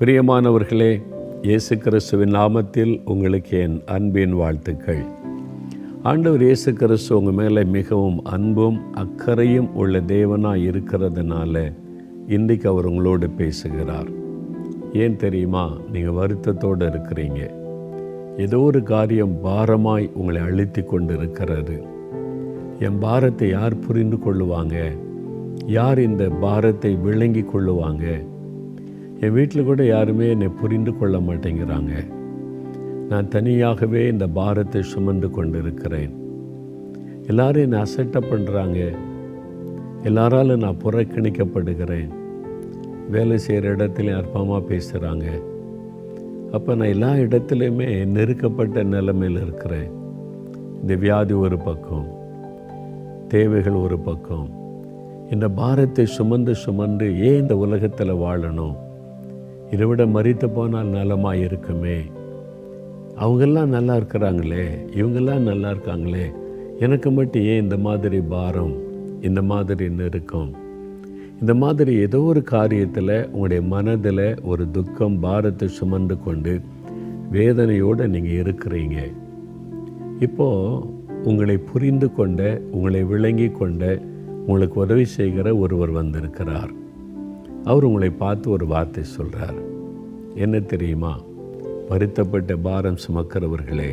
பிரியமானவர்களே, இயேசு கிறிஸ்துவின் நாமத்தில் உங்களுக்கு என் அன்பின் வாழ்த்துக்கள். ஆண்டவர் இயேசு கிறிஸ்து உங்கள் மேலே மிகவும் அன்பும் அக்கறையும் உள்ள தேவனாக இருக்கிறதுனால இன்றைக்கு அவர் உங்களோடு பேசுகிறார். ஏன் தெரியுமா? நீங்கள் வருத்தத்தோடு இருக்கிறீங்க. ஏதோ ஒரு காரியம் பாரமாய் உங்களை அழுத்தி கொண்டு இருக்கிறது. என் பாரத்தை யார் புரிந்து கொள்ளுவாங்க? யார் இந்த பாரத்தை விளங்கி கொள்ளுவாங்க? என் வீட்டில் கூட யாருமே என்னை புரிந்து கொள்ள மாட்டேங்கிறாங்க. நான் தனியாகவே இந்த பாரத்தை சுமந்து கொண்டு இருக்கிறேன். எல்லாரும் என்னை அசட்டை பண்ணுறாங்க. எல்லாராலும் நான் புறக்கணிக்கப்படுகிறேன். வேலை செய்கிற இடத்துல அற்பமாக பேசுகிறாங்க. அப்போ நான் எல்லா இடத்துலையுமே நெருக்கப்பட்ட நிலைமையில் இருக்கிறேன். இந்த வியாதி ஒரு பக்கம், தேவைகள் ஒரு பக்கம். இந்த பாரத்தை சுமந்து ஏன் இந்த உலகத்தில் வாழணும்? இதை விட மரித்து போனால் நலமாக இருக்குமே. அவங்கெல்லாம் நல்லா இருக்கிறாங்களே, இவங்கெல்லாம் நல்லா இருக்காங்களே, எனக்கு மட்டும் ஏன் இந்த மாதிரி பாரம், இந்த மாதிரி நெருக்கம்? இந்த மாதிரி ஏதோ ஒரு காரியத்தில் உங்களுடைய மனதில் ஒரு துக்கம், பாரத்தை சுமந்து கொண்டு வேதனையோடு நீங்கள் இருக்கிறீங்க. இப்போது உங்களை புரிந்து கொண்ட, உங்களை விளங்கி கொண்ட, உங்களுக்கு உதவி செய்கிற ஒருவர் வந்திருக்கிறார். அவர் உங்களை பார்த்து ஒரு வார்த்தை சொல்கிறார். என்ன தெரியுமா? வருத்தப்பட்ட பாரம் சுமக்கிறவர்களே,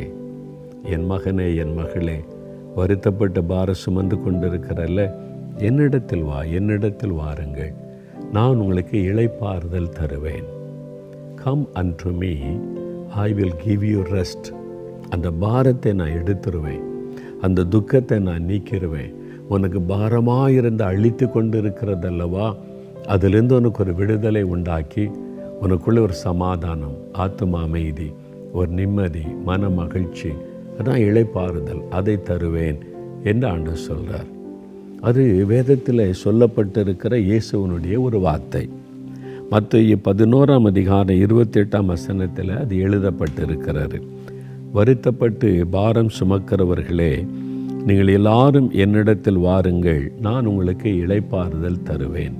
என் மகனே, என் மகளே, வருத்தப்பட்ட பாரம் சுமந்து கொண்டிருக்கிறல்ல, என்னிடத்தில் வாருங்கள், நான் உங்களுக்கு இளைப்பாறுதல் தருவேன். Come unto me, I will give you rest. அந்த பாரத்தை நான் எடுத்துருவேன், அந்த துக்கத்தை நான் நீக்கிடுவேன். உனக்கு பாரமாக இருந்து அழித்து கொண்டு இருக்கிறதல்லவா, அதிலிருந்து உனக்கு ஒரு விடுதலை உண்டாக்கி உனக்குள்ள ஒரு சமாதானம், ஆத்தும அமைதி, ஒரு நிம்மதி, மன மகிழ்ச்சி, அதான் இளைப்பாறுதல், அதை தருவேன் என்று ஆண்டவர் சொல்கிறார். அது வேதத்தில் சொல்லப்பட்டிருக்கிற இயேசுவனுடைய ஒரு வார்த்தை. மத்தேயு 11:28 அது எழுதப்பட்டிருக்கிறது. வருத்தப்பட்டு பாரம் சுமக்கிறவர்களே, நீங்கள் எல்லாரும் என்னிடத்தில் வாருங்கள், நான் உங்களுக்கு இளைப்பாறுதல் தருவேன்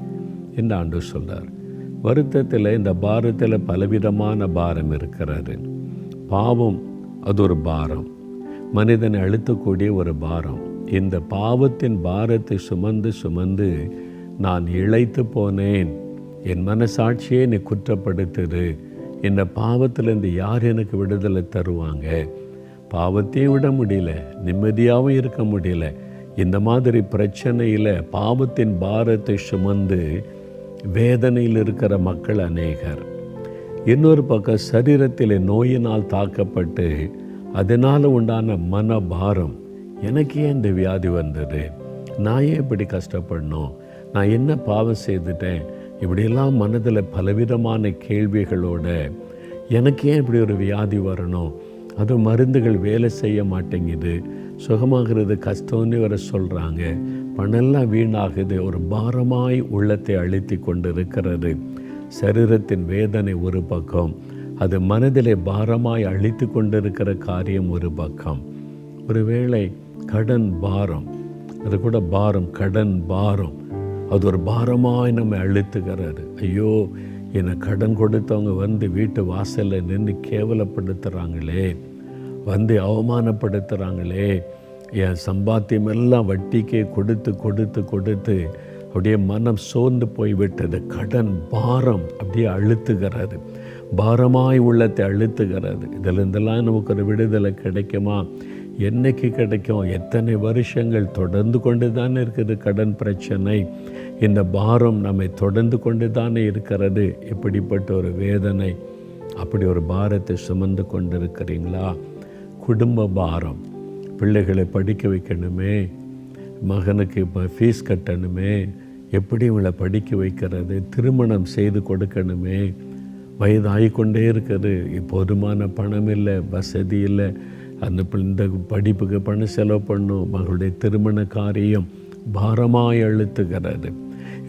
என்று ஆண்டவர் சொல்கிறார். வருத்தத்தில், இந்த பாரத்தில் பலவிதமான பாரம் இருக்கிறது. பாவம் அது ஒரு பாரம், மனிதனை அழுத்தக்கூடிய ஒரு பாரம். இந்த பாவத்தின் பாரத்தை சுமந்து நான் இளைத்து போனேன், என் மனசாட்சியே என்னை குற்றப்படுத்துது, இந்த பாவத்திலேருந்து யார் எனக்கு விடுதலை தருவாங்க? பாவத்தையும் விட முடியல, நிம்மதியாகவும் இருக்க முடியல. இந்த மாதிரி பிரச்சனையில் பாவத்தின் பாரத்தை சுமந்து வேதனையில் இருக்கிற மக்கள் அநேகர். இன்னொரு பக்கம் சரீரத்தில் நோயினால் தாக்கப்பட்டு அதனால் உண்டான மனபாரம். எனக்கு ஏன் இந்த வியாதி வந்தது? நான் ஏன் இப்படி கஷ்டப்படணும்? நான் என்ன பாவம் செய்துட்டேன்? இப்படியெல்லாம் மனதில் பலவிதமான கேள்விகளோட எனக்கு ஏன் இப்படி ஒரு வியாதி வரணும்? அது மருந்துகள் வேலை செய்ய மாட்டேங்குது, சுகமாகிறது கஷ்டம்னு வர சொல்கிறாங்க, பணெல்லாம் வீணாகுது, ஒரு பாரமாய் உள்ளத்தை அழுத்தி கொண்டு இருக்கிறது. சரீரத்தின் வேதனை ஒரு பக்கம், அது மனதிலே பாரமாய் அழித்து கொண்டிருக்கிற காரியம் ஒரு பக்கம். ஒருவேளை கடன் பாரம், அது கூட பாரம், கடன் பாரம், அது ஒரு பாரமாய் நம்ம அழுத்துக்கிறது. ஐயோ, என்னை கடன் கொடுத்தவங்க வந்து வீட்டு வாசலில் நின்று கேவலப்படுத்துகிறாங்களே, வந்து அவமானப்படுத்துகிறாங்களே, என் சம்பாத்தியமெல்லாம் வட்டிக்கே கொடுத்து அப்படியே மனம் சோர்ந்து போய்விட்டது. கடன் பாரம் அப்படியே அழுத்துகிறது, பாரமாய் உள்ளத்தை அழுத்துகிறது. இதிலிருந்தெல்லாம் நமக்கு ஒரு விடுதலை கிடைக்குமா? என்னைக்கு கிடைக்கும்? எத்தனை வருஷங்கள் தொடர்ந்து கொண்டு தானே இருக்குது கடன் பிரச்சனை. இந்த பாரம் நம்மை தொடர்ந்து கொண்டு தானே இருக்கிறது. இப்படிப்பட்ட ஒரு வேதனை, அப்படி ஒரு பாரத்தை சுமந்து கொண்டு இருக்கிறீங்களா? குடும்ப பாரம், பிள்ளைகளை படிக்க வைக்கணுமே, மகனுக்கு இப்போ ஃபீஸ் கட்டணுமே, எப்படி இவங்களை படிக்க வைக்கிறது? திருமணம் செய்து கொடுக்கணுமே, வயதாகிக்கொண்டே இருக்குது, போதுமான பணம் இல்லை, வசதி இல்லை, இந்த படிப்புக்கு பணம் செலவு பண்ணும், மகளுடைய திருமண காரியம் பாரமாய் அழுத்துகிறது.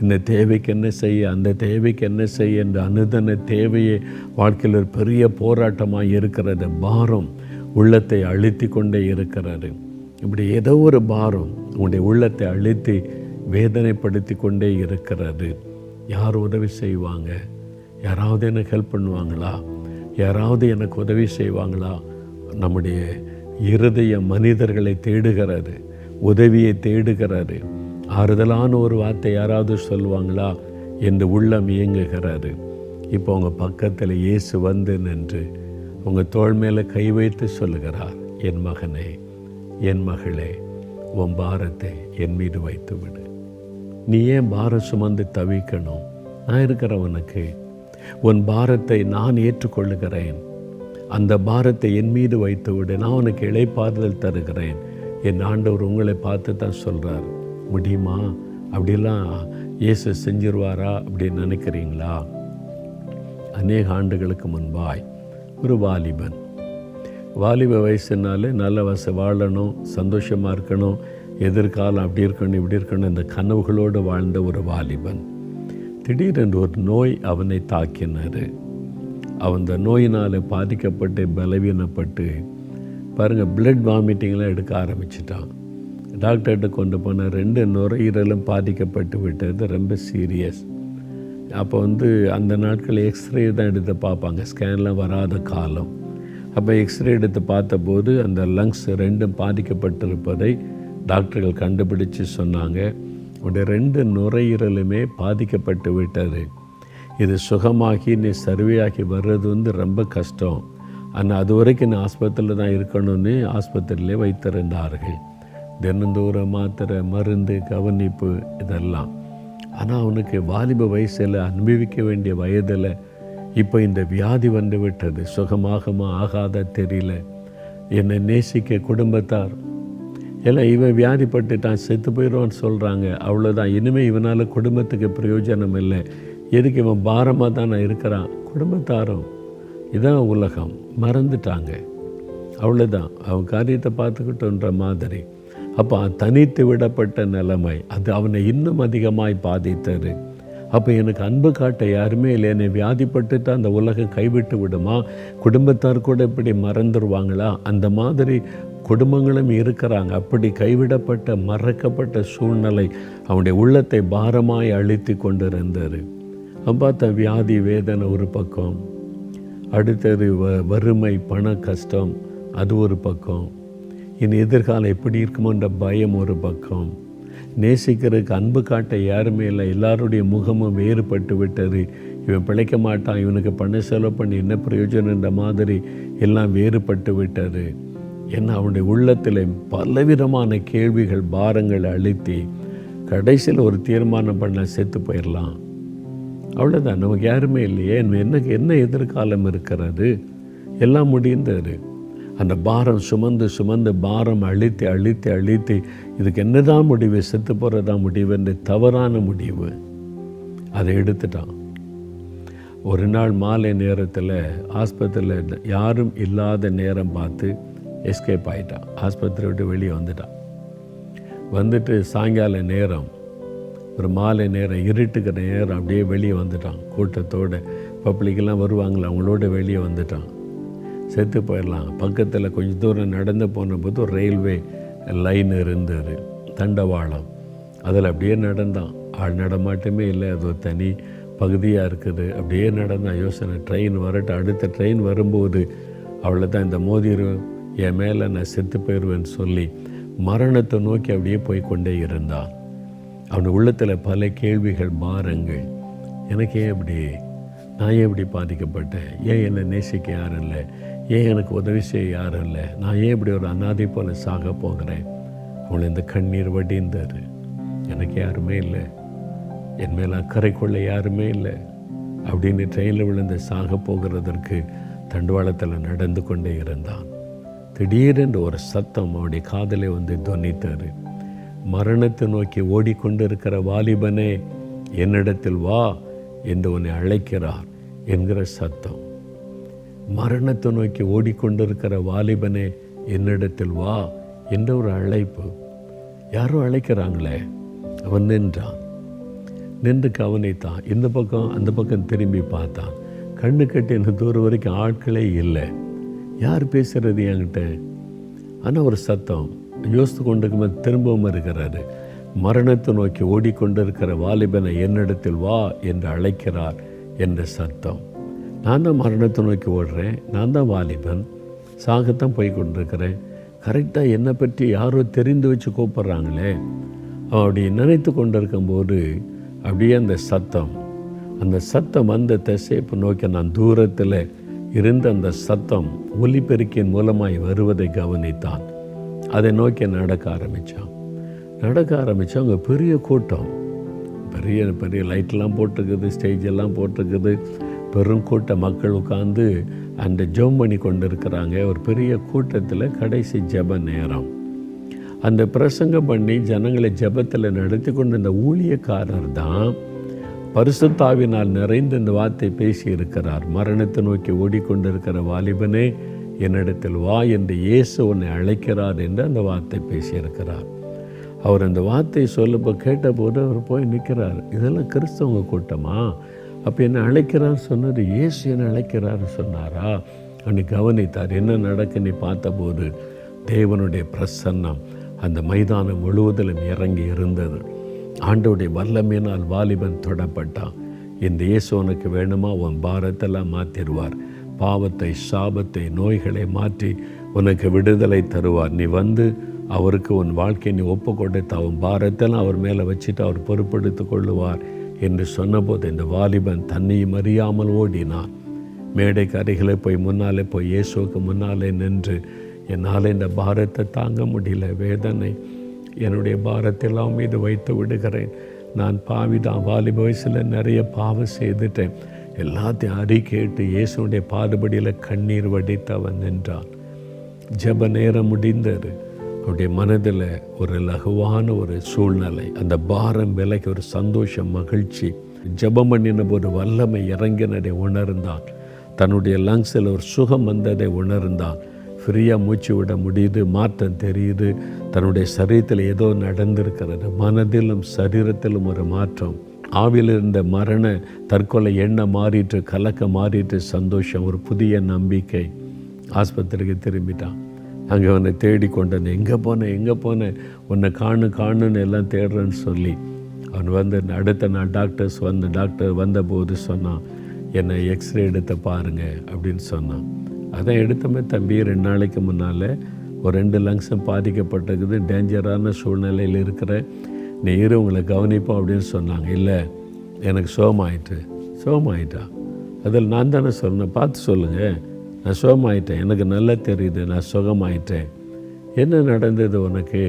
இந்த தேவைக்கு என்ன செய்ய, அந்த தேவைக்கு என்ன செய்ய, இந்த அனுதன தேவையை வாழ்க்கையில் ஒரு பெரிய போராட்டமாக இருக்கிறது. பாரம் உள்ளத்தை அழுத்தி கொண்டே இருக்கிறாரு. இப்படி ஏதோ ஒரு பாரம் உங்களுடைய உள்ளத்தை அழுத்தி வேதனைப்படுத்தி கொண்டே இருக்கிறாரு. யார் உதவி செய்வாங்க? யாராவது எனக்கு ஹெல்ப் பண்ணுவாங்களா, யாராவது எனக்கு உதவி செய்வாங்களா? நம்முடைய இருதய மனிதர்களை தேடுகிறாரு, உதவியை தேடுகிறாரு. ஆறுதலான ஒரு வார்த்தை யாராவது சொல்லுவாங்களா என்று உள்ளம் இயங்குகிறாரு. இப்போ உங்கள் பக்கத்தில் இயேசு வந்து நின்று உங்கள் தோள் மேலே கை வைத்து சொல்லுகிறார், என் மகனே, என் மகளே, உன் பாரத்தை என் மீது வைத்து விடு. நீ ஏன் பாரம் சுமந்து தவிக்கணும்? நான் இருக்கிறவனுக்கு உன் பாரத்தை நான் ஏற்றுக்கொள்ளுகிறேன். அந்த பாரத்தை என் மீது வைத்து விடு, நான் உனக்கு இளைப்பாறுதல் தருகிறேன். என் ஆண்டவர் உங்களை பார்த்து தான் சொல்கிறார். முடியுமா? அப்படிலாம் இயேசு செஞ்சிருவாரா அப்படின்னு நினைக்கிறீங்களா? அநேக ஆண்டுகளுக்கு முன்பாய் ஒரு வாலிபன், வாலிப வயசுனாலே நல்ல வாழணும், சந்தோஷமாக இருக்கணும், எதிர்காலம் அப்படி இருக்கணும் இப்படி இருக்கணும், இந்த கனவுகளோடு வாழ்ந்த ஒரு வாலிபன் திடீரென்று ஒரு நோய் அவனை தாக்கினார். அவன் அந்த நோயினால் பாதிக்கப்பட்டு பலவீனப்பட்டு பாருங்கள், பிளட் வாமிட்டிங்லாம் எடுக்க ஆரம்பிச்சிட்டான். டாக்டர்கிட்ட கொண்டு போன 2 நுரையீரலும் பாதிக்கப்பட்டு விட்டது, ரொம்ப சீரியஸ். அப்போ அந்த நாட்கள் எக்ஸ்ரே தான் எடுத்து பார்ப்பாங்க, ஸ்கேன்லாம் வராத காலம். அப்போ எக்ஸ்ரே எடுத்து பார்த்தபோது அந்த லங்ஸ் 2ம் பாதிக்கப்பட்டிருப்பதை டாக்டர்கள் கண்டுபிடிச்சு சொன்னாங்க. உடைய 2 நுரையீரலுமே பாதிக்கப்பட்டு விட்டது. இது சுகமாகி நீ சர்வையாகி வர்றது ரொம்ப கஷ்டம். ஆனால் அது வரைக்கும் நீ ஆஸ்பத்திரியில் தான் இருக்கணும்னு ஆஸ்பத்திரியிலே வைத்திருந்தார்கள். தினந்தோறும் மாத்திரை, மருந்து, கவனிப்பு இதெல்லாம். ஆனால் அவனுக்கு வாலிப வயசில் அனுபவிக்க வேண்டிய வயதில் இப்போ இந்த வியாதி வந்து விட்டது. சுகமாகமா ஆகாத தெரியல. என்னை நேசிக்க குடும்பத்தார் எல்லாம் இவன் வியாதிப்பட்டுட்டான், செத்து போயிடுவான்னு சொல்கிறாங்க. அவ்வளோதான், இனிமேல் இவனால் குடும்பத்துக்கு பிரயோஜனம் இல்லை. எதுக்கு இவன் பாரமாக தான் நான் இருக்கிறான். குடும்பத்தாரும் இதான் உலகம், மறந்துட்டாங்க. அவ்வளோதான், அவன் காரியத்தை பார்த்துக்கிட்டோன்ற மாதிரி. அப்போ தனித்து விடப்பட்ட நிலைமை அது அவனை இன்னும் அதிகமாய் பாதித்தது. அப்போ எனக்கு அன்பு காட்ட யாருமே இல்லை, என்னை வியாதிப்பட்டுட்டு அந்த உலகம் கைவிட்டு விடுமா? குடும்பத்தார் கூட இப்படி மறந்துடுவாங்களா? அந்த மாதிரி குடும்பங்களும் இருக்கிறாங்க. அப்படி கைவிடப்பட்ட மறக்கப்பட்ட சூழ்நிலை அவனுடைய உள்ளத்தை பாரமாய் அழித்து கொண்டிருந்தார். அவன் பார்த்த வியாதி, வேதனை ஒரு பக்கம், அடுத்தது வறுமை, பண கஷ்டம் அது ஒரு பக்கம், இனி எதிர்காலம் எப்படி இருக்குமோன்ற பயம் ஒரு பக்கம், நேசிக்கிறதுக்கு அன்பு காட்ட யாருமே இல்லை, எல்லாருடைய முகமும் வேறுபட்டு விட்டது. இவன் பிழைக்க மாட்டான், இவனுக்கு பண செலவு பண்ணி என்ன பிரயோஜனன்ற மாதிரி எல்லாம் வேறுபட்டு விட்டது. ஏன்னா அவனுடைய உள்ளத்தில் பலவிதமான கேள்விகள், பாரங்கள் அழுத்தி கடைசியில் ஒரு தீர்மானம் பண்ண செத்து போயிடலாம். அவ்வளோதான், நமக்கு யாருமே இல்லையே, என்ன எதிர்காலம் இருக்கிறது? எல்லாம் முடிந்தது. அந்த பாரம் சுமந்து சுமந்து பாரம் அழித்து அழித்து அழித்து இதுக்கு என்னதான் முடிவு, செத்து போகிறதான் முடிவு என்று தவறான முடிவு அதை எடுத்துட்டான். ஒரு நாள் மாலை நேரத்தில் ஆஸ்பத்திரியில் யாரும் இல்லாத நேரம் பார்த்து எஸ்கேப் ஆகிட்டான். ஆஸ்பத்திரி விட்டு வெளியே வந்துட்டு சாயங்கால நேரம், ஒரு மாலை நேரம், இருட்டுக்கிற நேரம் அப்படியே வெளியே வந்துட்டான். கூட்டத்தோடு பப்ளிக்கெல்லாம் வருவாங்களே, அவங்களோட வெளியே வந்துட்டான். செத்து போயிடலாம். பக்கத்தில் கொஞ்சம் தூரம் நடந்து போன போது ஒரு ரயில்வே லைன் இருந்தது, தண்டவாளம். அதில் அப்படியே நடந்தான். ஆள் நடமாட்டமே இல்லை, அது ஒரு தனி பகுதியாக இருக்குது. அப்படியே நடந்தான். யோசனை, ட்ரெயின் வரட்டும், அடுத்த ட்ரெயின் வரும்போது அவளை தான் இந்த மோதிரும், என் மேலே நான் செத்து போயிடுவேன்னு சொல்லி மரணத்தை நோக்கி அப்படியே போய்கொண்டே இருந்தான். அவன் உள்ளத்தில் பல கேள்விகள், பாரங்கள். எனக்கு ஏன் இப்படி, நான் ஏன் இப்படி பாதிக்கப்பட்டேன்? ஏன் என்னை நேசிக்க யாரும் இல்லை? ஏன் எனக்கு உதவி செய்ய யாரும் இல்லை? நான் ஏன் இப்படி ஒரு அனாதை போல் சாக போகிறேன்? அவளை இந்த கண்ணீர் வடிந்தார். எனக்கு யாருமே இல்லை, என் மேலே அக்கறை கொள்ள யாருமே இல்லை அப்படின்னு ட்ரெயினில் விழுந்து சாக போகிறதற்கு தண்டவாளத்தில் நடந்து கொண்டே இருந்தான். திடீரென்று ஒரு சத்தம் அவனுடைய காதலை துவனித்தார். மரணத்தை நோக்கி ஓடிக்கொண்டு இருக்கிற வாலிபனே, என்னிடத்தில் வா என்று உன்னை அழைக்கிறார் என்கிற சத்தம். மரணத்தை நோக்கி ஓடிக்கொண்டிருக்கிற வாலிபனே, என்னிடத்தில் வா என்ற ஒரு அழைப்பு. யாரோ அழைக்கிறாங்களே. அவன் நின்று கவனித்தான். இந்த பக்கம் அந்த பக்கம் திரும்பி பார்த்தான். கண்ணு கட்டி இந்த தூரம் வரைக்கும் ஆட்களே இல்லை. யார் பேசுகிறது என்கிட்ட? ஆனால் ஒரு சத்தம். யோசித்து கொண்டிருக்கும்போது திரும்பவும் இருக்கிறாரு. மரணத்தை நோக்கி ஓடிக்கொண்டிருக்கிற வாலிபனை என்னிடத்தில் வா என்று அழைக்கிறார் என்ற சத்தம். நான் தான் மரணத்தை நோக்கி ஓடுறேன், நான் தான் வாலிபன், சாகத்தான் போய் கொண்டிருக்கிறேன், கரெக்டாக என்னை பற்றி யாரோ தெரிந்து வச்சு கூப்பிட்றாங்களே அப்படி நினைத்து கொண்டிருக்கும்போது அப்படியே அந்த சத்தம் வந்த திசையை நோக்கி நான் தூரத்தில் இருந்த அந்த சத்தம் ஒலிபெருக்கின் மூலமாய் வருவதை கவனித்தான். அதை நோக்கி நடக்க ஆரம்பித்தான். அங்கே பெரிய கூட்டம், பெரிய பெரிய லைட்லாம் போட்டிருக்குது, ஸ்டேஜ் எல்லாம் போட்டிருக்குது, பெரும் கூட்ட மக்கள் உட்கார்ந்து அந்த ஜெபம் பண்ணி கொண்டு இருக்கிறாங்க. ஒரு பெரிய கூட்டத்தில் கடைசி ஜெப நேரம். அந்த பிரசங்கம் பண்ணி ஜனங்களை ஜெபத்தில் நடத்தி கொண்டு இந்த ஊழியக்காரர் தான் பரிசுத்தாவினால் நிறைந்து இந்த வார்த்தை பேசி இருக்கிறார். மரணத்தை நோக்கி ஓடிக்கொண்டிருக்கிற வாலிபனே, என்னிடத்தில் வா என்று இயேசு உன்னை அழைக்கிறார் என்று அந்த வார்த்தை பேசியிருக்கிறார். அவர் அந்த வார்த்தையை சொல்லப்போ கேட்டபோது அவர் போய் நிற்கிறார். இதெல்லாம் கிறிஸ்தவங்க கூட்டமா? அப்போ என்னை அழைக்கிறார் சொன்னது இயேசு என்னை அழைக்கிறார் சொன்னாரா? அப்படி கவனித்தார். என்ன நடக்குன்னு பார்த்தபோது தேவனுடைய பிரசன்னம் அந்த மைதானம் முழுவதிலும் இறங்கி இருந்தது. ஆண்டவருடைய வல்லமையினால் வாலிபன் தொடப்பட்டான். இந்த இயேசு உனக்கு வேணுமா? உன் பாரத்தெல்லாம் மாற்றிடுவார். பாவத்தை, சாபத்தை, நோய்களை மாற்றி உனக்கு விடுதலை தருவார். நீ வந்து அவருக்கு உன் வாழ்க்கையை நீ ஒப்பு கொடுத்து அவன் பாரத்தெல்லாம் அவர் மேலே வச்சுட்டு அவர் பொறுப்படுத்தி கொள்ளுவார் என்று சொன்னபோது இந்த வாலிபன் தன்னையும் அறியாமல் ஓடினான். மேடைக்கு அருகிலே முன்னாலே போய் இயேசுவுக்கு முன்னாலே நின்று, என்னால் இந்த பாரத்தை தாங்க முடியல, வேதனை, என்னுடைய பாரத்தெல்லாம் மீது வைத்து விடுகிறேன், நான் பாவிதான், வாலிப வயசில் நிறைய பாவம் செய்துட்டேன், எல்லாத்தையும் அறிக்கையிட்டு இயேசுடைய பாடுபடியில் கண்ணீர் வடித்து அவன் நின்றான். ஜெப நேரம் முடிந்தது. அவருடைய மனதில் ஒரு லகுவான ஒரு சூழ்நிலை, அந்த பாரம் விலகி ஒரு சந்தோஷம், மகிழ்ச்சி. ஜெபம் பண்ணின போது வல்லமை இறங்கினதை உணர்ந்தான். தன்னுடைய லங்ஸில் ஒரு சுகம் வந்ததை உணர்ந்தான். ஃப்ரீயாக மூச்சு விட முடியுது, மாற்றம் தெரியுது. தன்னுடைய சரீரத்தில் ஏதோ நடந்திருக்கிறது. மனதிலும் சரீரத்திலும் ஒரு மாற்றம். ஆவியில் இருந்த மரண தற்கொலை எண்ணம் மாறிட்டு, கலக்க மாறிட்டு, சந்தோஷம், ஒரு புதிய நம்பிக்கை. ஆஸ்பத்திரிக்கு திரும்பிட்டான். அங்கே அவனை தேடி கொண்டேன். எங்கே போனேன் உன்னை காணுன்னு எல்லாம் தேடுறேன்னு சொல்லி அவன் அடுத்த நாள் டாக்டர் வந்தபோது சொன்னான், என்னை எக்ஸ்ரே எடுத்து பாருங்க அப்படின்னு சொன்னான். அதான் எடுத்தமே தம்பி, 2 நாளைக்கு முன்னால் ஒரு 2 லங்ஸும் பாதிக்கப்பட்டிருக்குது, டேஞ்சரான சூழ்நிலையில் இருக்கிற, நீ உங்களை கவனிப்போம் அப்படின்னு சொன்னாங்க. இல்லை, எனக்கு சோகமாயிட்டா. அதில் நான் தானே சொன்னேன், பார்த்து சொல்லுங்கள், நான் சுகமாயிட்டேன், எனக்கு நல்லா தெரியுது, நான் சுகமாயிட்டேன். என்ன நடந்தது உனக்கு?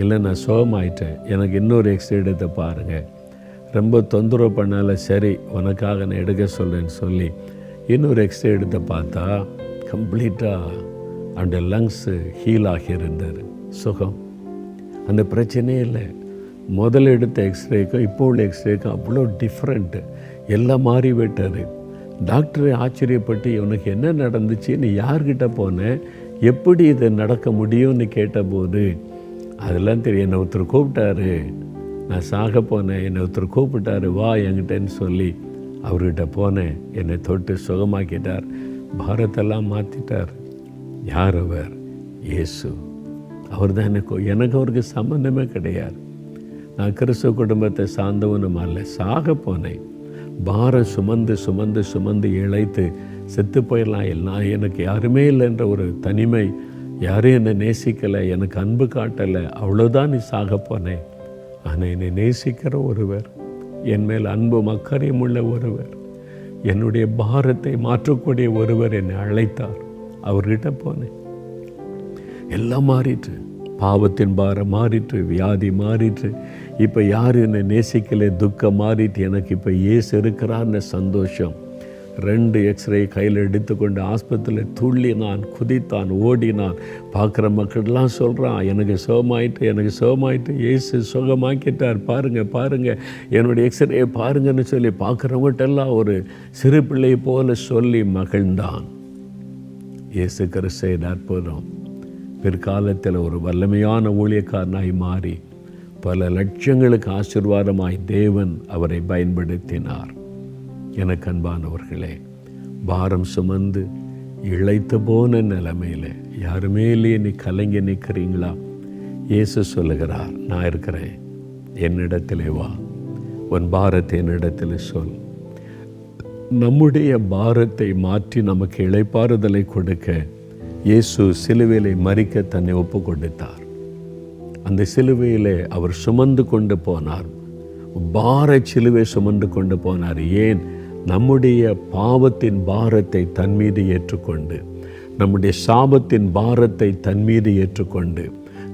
இல்லை, நான் சுகமாயிட்டேன், எனக்கு இன்னொரு எக்ஸ்ரே எடுத்து பாருங்கள். ரொம்ப தொந்தரவு பண்ணால, சரி உனக்காக நான் எடுக்க சொல்கிறேன்னு சொல்லி இன்னொரு எக்ஸ்ரே எடுத்து பார்த்தா கம்ப்ளீட்டாக அந்த லங்ஸு ஹீல் ஆகியிருந்தார், சுகம். அந்த பிரச்சனையே இல்லை. முதல்ல எடுத்த எக்ஸ்ரேக்கும் இப்போ உள்ள எக்ஸ்ரேக்கும் அவ்வளோ டிஃப்ரெண்ட்டு, எல்லாம் மாறி விட்டார். டாக்டரை ஆச்சரியப்பட்டு, இவனுக்கு என்ன நடந்துச்சு, நீ யார்கிட்ட போனேன், எப்படி இது நடக்க முடியும்னு கேட்டபோது அதெல்லாம் தெரியும். என்னை ஒருத்தர் கூப்பிட்டாரு, நான் சாக போனேன், என்னை ஒருத்தர் கூப்பிட்டாரு, வா என்கிட்டன்னு சொல்லி அவர்கிட்ட போனேன், என்னை தொட்டு சுகமாக்கிட்டார், பாரத்தெல்லாம் மாற்றிட்டார். யார் அவர்? இயேசு. அவர் தான் எனக்கு அவருக்கு சம்மந்தமே கிடையாது. நான் கிறிஸ்துவ குடும்பத்தை சார்ந்தவனும் அல்ல. சாக போனேன், பாரம் சுமந்து இழைத்து செத்து போயிடலாம், எல்லாம் எனக்கு யாருமே இல்லைன்ற ஒரு தனிமை, யாரும் என்னை நேசிக்கலை, எனக்கு அன்பு காட்டலை, அவ்வளோதான் நீ சாக போனேன். ஆனால் என்னை நேசிக்கிற ஒருவர், என் மேல் அன்பும் அக்கறையும் உள்ள ஒருவர், என்னுடைய பாரத்தை மாற்றக்கூடிய ஒருவர் என்னை அழைத்தார். அவர்கிட்ட போனேன். எல்லாம் மாறிட்டு, பாவத்தின் பாரம் மாறிட்டு, வியாதி மாறிட்டு, இப்போ யார் என்னை நேசிக்கலை, துக்கம் மாறிட்டு, எனக்கு இப்போ இயேசு இருக்கிறான்னு சந்தோஷம். 2 எக்ஸ்ரே கையில் எடுத்துக்கொண்டு ஆஸ்பத்திரியில் துள்ளினான், குதித்தான், ஓடினான். பார்க்குற மக்கள்லாம் சொல்கிறான், எனக்கு சுகமாயிட்டு, இயேசு சுகமாக்கிட்டார், பாருங்கள் என்னுடைய எக்ஸ்ரே பாருங்கன்னு சொல்லி பார்க்குறவங்கள்ட்டெல்லாம் ஒரு சிறு பிள்ளை போல சொல்லி மகிழ்ந்தான். இயேசு கிறிஸ்து அற்புதம். பிற்காலத்தில் ஒரு வல்லமையான ஊழியக்காரனாய் மாறி பல லட்சங்களுக்கு ஆசீர்வாதமாய் தேவன் அவரை பயன்படுத்தினார். எனக்கு அன்பானவர்களே, பாரம் சுமந்து இழைத்து போன நிலைமையில் யாருமே இல்லையே நீ கலங்கி நிற்கிறீங்களா? இயேசு சொல்லுகிறார், நான் இருக்கிறேன், என்னிடத்திலே வா, உன் பாரத்தை என்னிடத்தில் சொல், நம்முடைய பாரத்தை மாற்றி நமக்கு இளைப்பாறுதலை கொடுக்க இயேசு சிலுவையிலே மரிக்க தன்னை ஒப்பு கொடுத்தார். அந்த சிலுவையிலே அவர் சுமந்து கொண்டு போனார். பார சிலுவை சுமந்து கொண்டு போனார். ஏன்? நம்முடைய பாவத்தின் பாரத்தை தன் மீது ஏற்றுக்கொண்டு, நம்முடைய சாபத்தின் பாரத்தை தன் மீது ஏற்றுக்கொண்டு,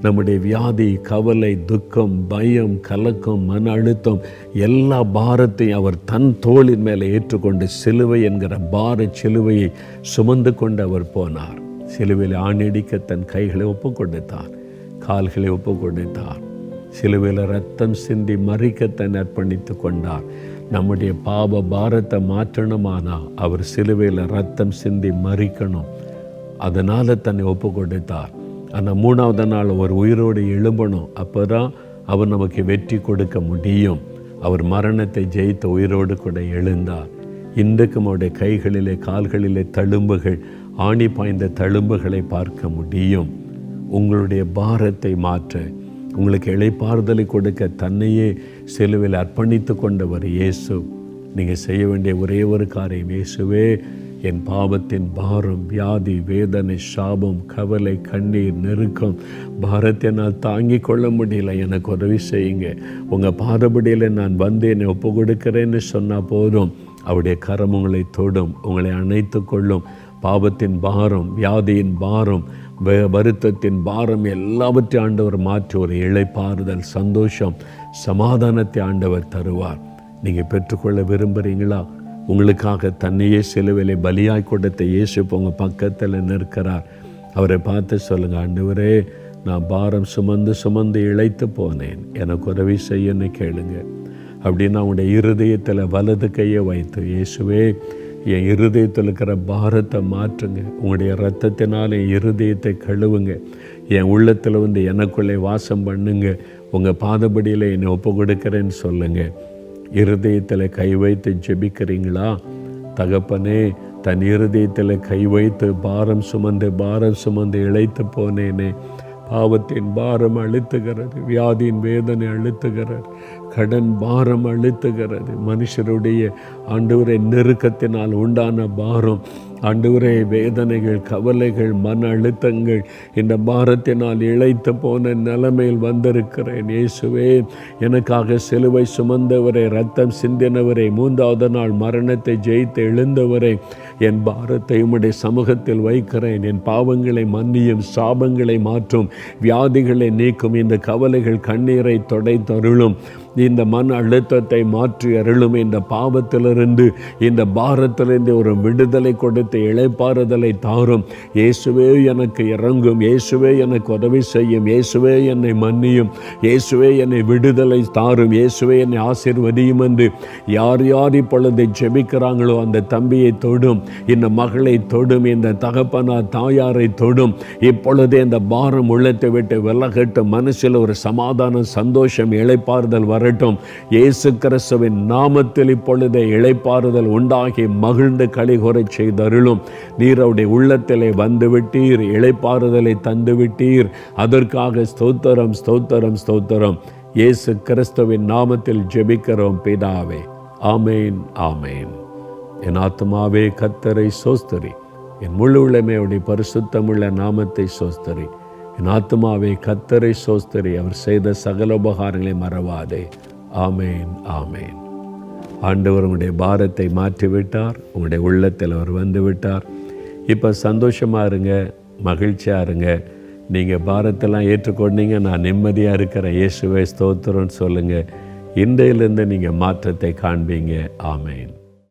நம்முடைய வியாதி, கவலை, துக்கம், பயம், கலக்கம், மன அழுத்தம் எல்லா பாரத்தையும் அவர் தன் தோளின் மேலே ஏற்றுக்கொண்டு சிலுவை என்கிற பார சிலுவையை சுமந்து கொண்டு அவர் போனார். சிலுவையில் ஆணிடிக்க தன் கைகளை ஒப்பு கொடுத்தார், கால்களை ஒப்பு கொடுத்தார். சிலுவையில் ரத்தம் சிந்தி மறிக்க தன் அர்ப்பணித்து கொண்டார். நம்முடைய பாவ பாரத்தை மாற்றணுமானா அவர் சிலுவையில் ரத்தம் சிந்தி மறிக்கணும். அதனால் தன்னை ஒப்பு கொடுத்தார். ஆனால் 3வது நாள் ஒரு உயிரோடு எழும்பணும். அப்போ தான் அவர் நமக்கு வெற்றி கொடுக்க முடியும். அவர் மரணத்தை ஜெயித்த உயிரோடு கூட எழுந்தார். இன்றைக்கும் அவருடைய கைகளிலே கால்களிலே தழும்புகள், ஆணி பாய்ந்த தழும்புகளை பார்க்க முடியும். உங்களுடைய பாரத்தை மாற்ற, உங்களுக்கு இளைப்பாறுதலை கொடுக்க தன்னையே சிலுவையில் அர்ப்பணித்து கொண்டவர் இயேசு. நீங்கள் செய்ய வேண்டிய ஒரே ஒரு காரியம், இயேசுவே என் பாவத்தின் பாரம், வியாதி, வேதனை, சாபம், கவலை, கண்ணீர், நெருக்கம், பாரத்தை நான் தாங்கி கொள்ள முடியல, எனக்கு உதவி செய்யுங்க. உங்கள் பாதபடியில் நான் வந்து என்னை ஒப்பு கொடுக்கிறேன்னு சொன்னால் போதும். அவருடைய கரம் உங்களை தொடும், உங்களை அணைத்து கொள்ளும். பாவத்தின் பாரம், வியாதியின் பாரம், வருத்தத்தின் பாரம் எல்லாவற்றையும் ஆண்டவர் மாற்றி ஒரு இளைப்பாறுதல், சந்தோஷம், சமாதானத்தை ஆண்டவர் தருவார். நீங்கள் பெற்றுக்கொள்ள விரும்புகிறீங்களா? உங்களுக்காக தன்னையே சிலுவையிலே பலியாய் கொடுத்த இயேசு உங்கள் பக்கத்தில் நிற்கிறார். அவரை பார்த்து சொல்லுங்கள், ஆண்டவரே நான் பாரம் சுமந்து சுமந்து இழைத்து போனேன், எனக்கு உதவி செய்யன்னு கேளுங்க. அப்படின்னா உங்களுடைய இருதயத்தில் வலது கையை வைத்து, இயேசுவே என் இருதயத்தில் இருக்கிற பாரத்தை மாற்றுங்க, உங்களுடைய இரத்தத்தினால் என் இருதயத்தை கழுவுங்க, என் உள்ளத்தில் வந்து எனக்குள்ளே வாசம் பண்ணுங்க, உங்கள் பாதபடியில் என்னை ஒப்பு கொடுக்கிறேன்னு சொல்லுங்கள். இருதயத்தில் கை வைத்து ஜெபிக்கிறீங்களா? தகப்பனே, தன் இருதயத்தில் கை வைத்து பாரம் சுமந்து இழைத்து போனேனே, பாவத்தின் பாரம் அழுத்துகிறது, வியாதியின் வேதனை அழுத்துகிறது, கடன் பாரம் அழுத்துகிறது, மனுஷருடைய ஆண்டவரை நெருக்கத்தினால் உண்டான பாரம், ஆண்டவரே வேதனைகள், கவலைகள், மன அழுத்தங்கள், இந்த பாரத்தினால் இழைத்து போன நிலைமையில் வந்திருக்கிறேன். இயேசுவே எனக்காக சிலுவை சுமந்தவரை, ரத்தம் சிந்தினவரை, 3வது நாள் மரணத்தை ஜெயித்து எழுந்தவரை, என் பாரத்தை உம்முடைய சமூகத்தில் வைக்கிறேன். என் பாவங்களை மன்னியும், சாபங்களை மாற்றும், வியாதிகளை நீக்கும், இந்த கவலைகள் கண்ணீரை தொடைத்தருளும், இந்த மன அழுத்தத்தை மாற்றி அருளும், இந்த பாவத்திலிருந்து, இந்த பாரத்திலிருந்து ஒரு விடுதலை கொடுத்து இளைப்பாறுதலை தாரும். இயேசுவே எனக்கு இறங்கும், இயேசுவே எனக்கு உதவி செய்யும், இயேசுவே என்னை மன்னியும், இயேசுவே என்னை விடுதலை தாரும், இயேசுவே என்னை ஆசீர்வதியும் என்று யார் யார் இப்பொழுது ஜெபிக்கிறாங்களோ அந்த தம்பியை தொடும், இந்த மகளை தொடும், இந்த தகப்பனார் தாயாரை தொடும். இப்பொழுதே இந்த பாரம் உள்ளத்தை விட்டு விலகட்டும், மனசில் ஒரு சமாதானம், சந்தோஷம், இளைப்பாறுதல் வரட்டும். இயேசு கிறிஸ்துவின் நாமத்தில் இப்பொழுதே இளைப்பாறுதல் உண்டாகி மகிழ்ந்து களிகூரை செய்தருளும். நீர் அவருடைய உள்ளத்திலே வந்துவிட்டீர், இளைப்பாறுதலை தந்துவிட்டீர். அதற்காக ஸ்தோத்திரம், ஸ்தோத்திரம், ஸ்தோத்திரம். இயேசு கிறிஸ்துவின் நாமத்தில் ஜெபிக்கிறோம் பிதாவே. ஆமேன், ஆமேன். என் ஆத்துமாவே கர்த்தரை சோஸ்தரி, என் முழு உள்ளமே அவருடைய பரிசுத்தமுள்ள நாமத்தை சோஸ்தரி. என் ஆத்துமாவே கர்த்தரை சோஸ்தரி, அவர் செய்த சகல உபகாரங்களை மறவாதே. ஆமேன், ஆமேன். ஆண்டவர் உங்களுடைய பாரத்தை மாற்றிவிட்டார், உங்களுடைய உள்ளத்தில் அவர் வந்து விட்டார். இப்போ சந்தோஷமாக இருங்க, மகிழ்ச்சியாக இருங்க. நீங்கள் பாரத்தெல்லாம் ஏற்றுக்கொண்டீங்க, நான் நிம்மதியாக இருக்கிறேன், இயேசுவே ஸ்தோத்திரம்னு சொல்லுங்கள். இன்றையிலிருந்து நீங்கள் மாற்றத்தை காண்பீங்க. ஆமேன்.